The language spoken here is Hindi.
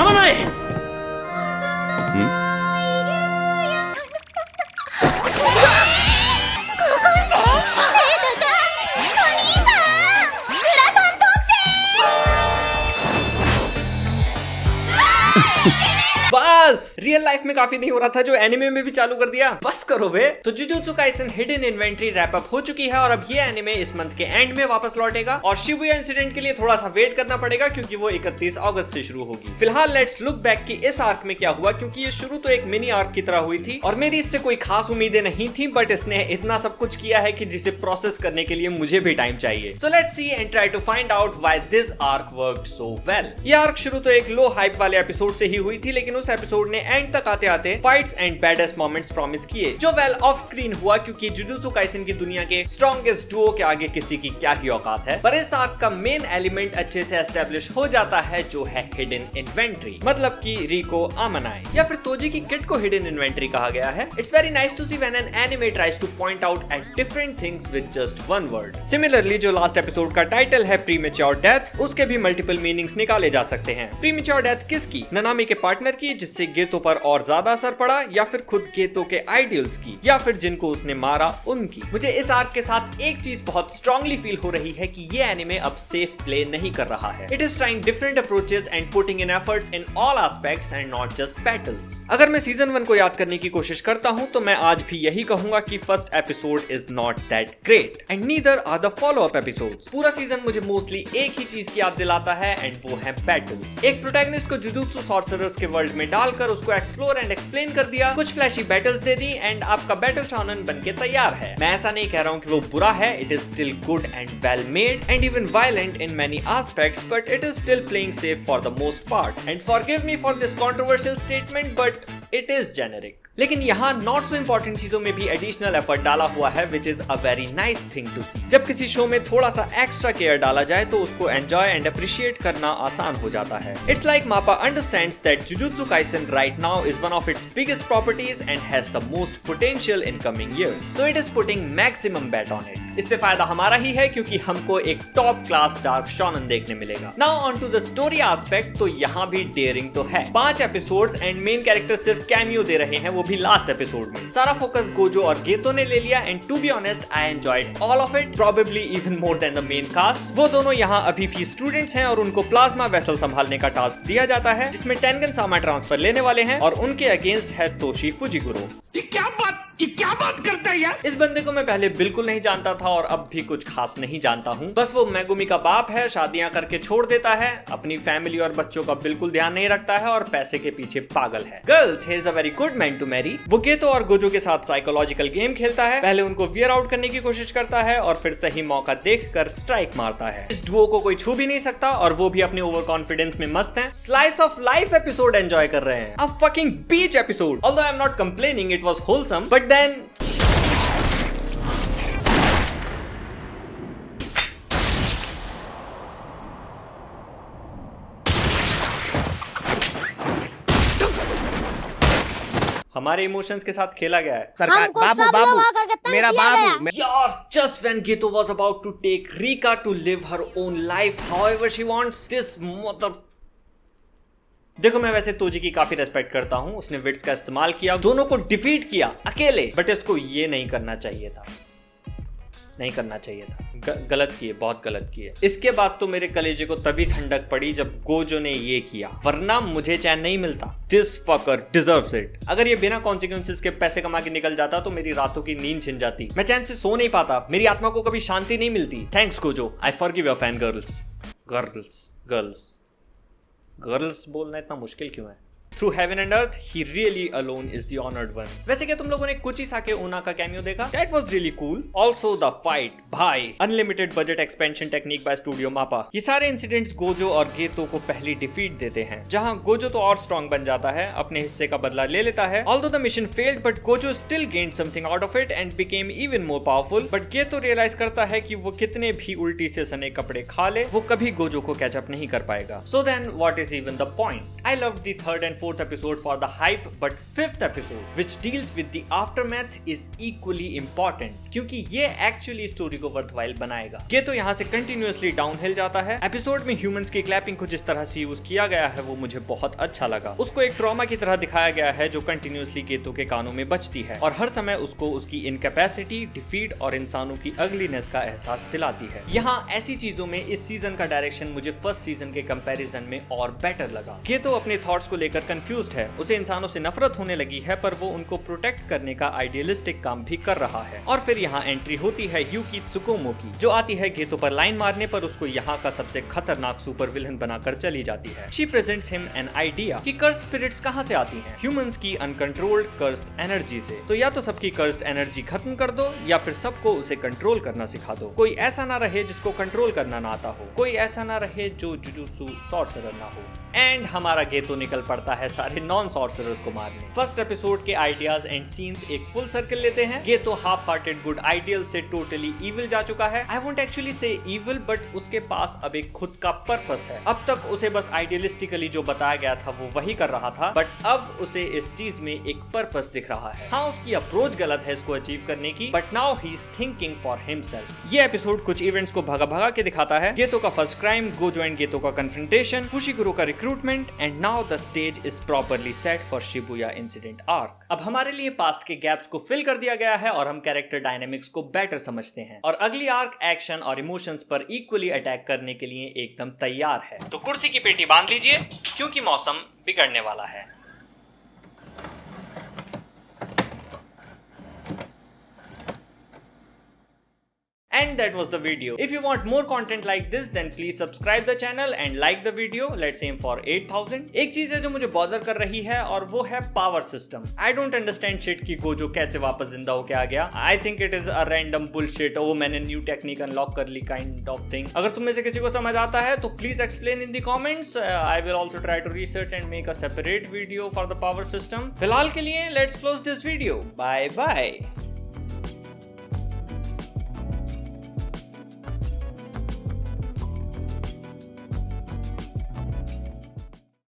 わない。बस रियल लाइफ में काफी नहीं हो रहा था जो एनिमे में भी चालू कर दिया, बस करो बे। तो jujutsu Kaisen hidden inventory wrap up हो चुकी है और अब ये एनिमे इस मंथ के एंड में वापस लौटेगा और शिबुया इंसिडेंट के लिए थोड़ा सा वेट करना पड़ेगा क्योंकि वो 31 अगस्त से शुरू होगी। फिलहाल लेट्स लुक बैक कि इस आर्क में क्या हुआ, क्योंकि ये शुरू तो एक मिनी आर्क की तरह हुई थी और मेरी इससे कोई खास उम्मीदें नहीं थी, बट इसने इतना सब कुछ किया है कि जिसे प्रोसेस करने के लिए मुझे भी टाइम चाहिए। So let's see and try to find out why this arc worked so well. ये आर्क शुरू तो एक लो हाइप वाले एपिसोड से ही हुई थी, लेकिन उस एपिसोड ने एंड तक आते आते fights and baddest moments promise किए, जो वेल ऑफ स्क्रीन हुआ क्योंकि जुजुत्सु काइसेन की दुनिया के स्ट्रॉन्गेस्ट डुओ के आगे किसी की क्या ही औकात है। पर इस आर्क का मेन एलिमेंट अच्छे से एस्टेब्लिश हो जाता है, जो है हिडन इन्वेंटरी, मतलब कि रिको आमनाई या फिर तोजी की किट को हिडन इन्वेंटरी कहा गया है। It's very nice to see when an anime tries to point out at different things with just one word. Similarly जो लास्ट एपिसोड का टाइटल है प्रीमेच्योर डेथ, उसके भी मल्टीपल मीनिंग्स निकाले जा सकते हैं। प्रीमेच्योर डेथ किसकी? नानामी के पार्टनर की, जिससे गेतो पर और ज्यादा असर पड़ा, या फिर खुद गेतो के आइडियल्स की, या फिर जिनको उसने मारा उनकी। मुझे इस आर्क के साथ एक चीज बहुत स्ट्रांगली फील हो रही है कि ये एनिमे अब सेफ प्ले नहीं कर रहा है। It is trying different approaches and putting in efforts in all aspects and not just battles. अगर मैं सीजन 1 को याद करने की कोशिश करता हूं तो मैं आज भी यही कहूंगा कि first episode is not that great and neither are the follow up episodes. पूरा सीजन मुझे मोस्टली एक ही चीज की याद दिलाता है एंड वो है बैटल्स। एक प्रोटैगनिस्ट को जुजुत्सु सॉर्सरर्स के वर्ल्ड में डालकर उसको एक्सप्लोर एंड एक्सप्लेन कर दिया, कुछ फ्लैशी बैटल्स दे दी एंड आपका बैटल शोनन बनके तैयार है। मैं ऐसा नहीं कह रहा हूं कि वो बुरा है, it is still good and well made and even violent in many aspects, but it is still playing safe for the most part. And forgive me for this controversial statement, but it is generic. लेकिन यहाँ नॉट सो इंपॉर्टेंट चीजों में भी एडिशनल एफर्ट डाला हुआ है, which is a very nice thing to see. जब किसी शो में थोड़ा सा एक्स्ट्रा केयर डाला जाए तो उसको एंजॉय एंड अप्रिशिएट करना आसान हो जाता है। इट्स लाइक मापा understands that jujutsu Kaisen right now is one of its biggest properties and has the most potential in coming years, so it is putting maximum bet on it. इससे फायदा हमारा ही है क्योंकि हमको एक टॉप क्लास डार्क शोनन देखने मिलेगा। Now on to the story aspect, तो यहाँ भी डेयरिंग तो है। 5 एपिसोड्स एंड मेन कैरेक्टर सिर्फ कैमियो दे रहे हैं, वो भी लास्ट एपिसोड में। सारा फोकस गोजो और गेतो ने ले लिया and to be honest I enjoyed all of it, probably even more than the main cast. वो दोनों यहाँ अभी भी स्टूडेंट्स हैं और उनको प्लाज्मा वेसल संभालने का टास्क दिया जाता है, जिसमें टेनगन सामा ट्रांसफर लेने वाले हैं और उनके अगेंस्ट है तोशी फुजिगुरो। ये क्या बात करता है यार? इस बंदे को मैं पहले बिल्कुल नहीं जानता था और अब भी कुछ खास नहीं जानता हूँ। बस वो मेगुमी का बाप है, शादियां करके छोड़ देता है, अपनी फैमिली और बच्चों का बिल्कुल ध्यान नहीं रखता है और पैसे के पीछे पागल है। Girls, he is a very good man to marry. वो गेतो और गोजो के साथ साइकोलॉजिकल गेम खेलता है, पहले उनको वियर आउट करने की कोशिश करता है और फिर सही मौका देखकर स्ट्राइक मारता है। इस डुओ को कोई छू भी नहीं सकता और वो भी अपने ओवर कॉन्फिडेंस में मस्त हैं। Slice of life episode enjoy कर रहे हैं। A fucking beach episode. Although I am not complaining, it was wholesome, but then हमारे इमोशंस के साथ खेला गया है। बाबू मेरा बाबू यार, just when Geto was about to take Rika to live her own life however she wants, this mother... देखो, मैं वैसे तोजी की काफी रेस्पेक्ट करता हूँ, उसने विट्स का इस्तेमाल किया, दोनों को डिफीट किया अकेले, बट इसको ये नहीं करना चाहिए था, नहीं करना चाहिए था। गलत किए, बहुत गलत किए। इसके बाद तो मेरे कलेजे को तभी ठंडक पड़ी जब गोजो ने ये किया, वरना मुझे चैन नहीं मिलता। This फकर deserves it. अगर ये बिना कॉन्सिक्वेंसेस के पैसे कमा के निकल जाता तो मेरी रातों की नींद छिन जाती, मैं चैन से सो नहीं पाता, मेरी आत्मा को कभी शांति नहीं मिलती। Thanks Gojo, I forgive your fan girls. Girls बोलना इतना मुश्किल क्यों है? Through heaven and earth, he really alone is the honored one. वैसे क्या तुम लोगों ने कुचिसाके ओना का कैमियो देखा? That was really cool. Also the fight, भाई, unlimited budget expansion technique by Studio Mappa. ये सारे इंसिडेंट्स गोजो और गेतो को पहली डिफीट देते हैं, जहां गोजो तो और स्ट्रॉन्ग बन जाता है, अपने हिस्से का बदला ले लेता है। Although the mission failed, but Gojo still gained something out of it and became even more powerful. But गेतो रियलाइज करता है कि वो कितने भी उल्टी से सने कपड़े खा ले, वो कभी गोजो को कैचअप नहीं कर पाएगा। So then, what is even the point? I loved the third and fourth 4th episode for the hype, but 5th episode, which deals with the aftermath, is equally important क्योंकि ये एक्चुअली स्टोरी को वर्थवाइल बनाएगा। ये तो यहाँ से कंटिन्यूअसली डाउनहिल जाता है। एपिसोड में ह्यूमंस की क्लैपिंग को जिस तरह से यूज किया गया है वो मुझे बहुत अच्छा लगा। उसको एक ट्रॉमा की तरह दिखाया गया है जो कंटिन्यूअसली गेतो के कानों में बजती है और हर समय उसको उसकी इनकैपेसिटी, डिफीट और इंसानों की अगलीनेस का एहसास दिलाती है। यहाँ ऐसी चीजों में इस सीजन का डायरेक्शन मुझे फर्स्ट सीजन के कंपैरिजन में और बेटर लगा। गेतो अपने थॉट्स को लेकर कंफ्यूज्ड है, उसे इंसानों से नफरत होने लगी है पर वो उनको प्रोटेक्ट करने का आइडियलिस्टिक काम भी कर रहा है। और फिर यहाँ एंट्री होती है यूकी त्सुकोमो की, जो आती है गेतो पर लाइन मारने पर उसको यहाँ का सबसे खतरनाक सुपर विलन बनाकर चली जाती है। She presents him an idea कि कर्स्ड स्पिरिट्स कहाँ से आती हैं? ह्यूमंस की अनकंट्रोल्ड कर्स्ड एनर्जी से। तो या तो सबकी कर्स्ड एनर्जी खत्म कर दो या फिर सबको उसे कंट्रोल करना सिखा दो। कोई ऐसा ना रहे जिसको कंट्रोल करना ना आता हो, कोई ऐसा ना रहे जो जुजुत्सु सॉर्सरर ना हो। एंड हमारा गेतो निकल पड़ता है सारे नॉन सॉर्सरर्स को मारने। फर्स्ट एपिसोड के आइडियाज एंड सीन्स एक फुल सर्कल लेते हैं। गेतो हाफ हार्टेड गुड आइडियल से टोटली इविल जा चुका है। आई वोंट एक्चुअली से इविल, बट उसके पास अब एक खुद का पर्पस है। अब तक उसे बस आइडियलिस्टिकली जो बताया गया था वो वही कर रहा था, बट अब उसे इस चीज में एक पर्पस दिख रहा है। हाँ, उसकी अप्रोच गलत है इसको अचीव करने की, but now he is thinking for himself. ये एपिसोड कुछ इवेंट्स को भगा भगा के दिखाता है। गेतो का फर्स्ट क्राइम, गोजो एंड गेतो का कन्फ्रंटेशन, फुशिकुरो का recruitment, and now the stage is properly set for Shibuya incident arc. अब हमारे लिए पास्ट के गैप्स को फिल कर दिया गया है और हम कैरेक्टर डायनेमिक्स को बेटर समझते हैं और अगली आर्क एक्शन और इमोशंस पर इक्वली अटैक करने के लिए एकदम तैयार है। तो कुर्सी की पेटी बांध लीजिए क्योंकि मौसम बिगड़ने वाला है। And that was the video. If you want more content like this, then please subscribe the channel and like the video. Let's aim for 8000. एक चीज है जो मुझे बॉदर कर रही है और वो है power system. I don't understand shit कि गोजो कैसे वापस जिंदा होके आ गया। I think it is a random bullshit. ओ मैंने न्यू टेक्निक अनलॉक कर ली kind of thing. अगर तुम में से किसी को समझ आता है तो please explain in the comments. I will also try to research and make a separate video for the power system. फिलहाल के लिए let's close this video. Bye bye.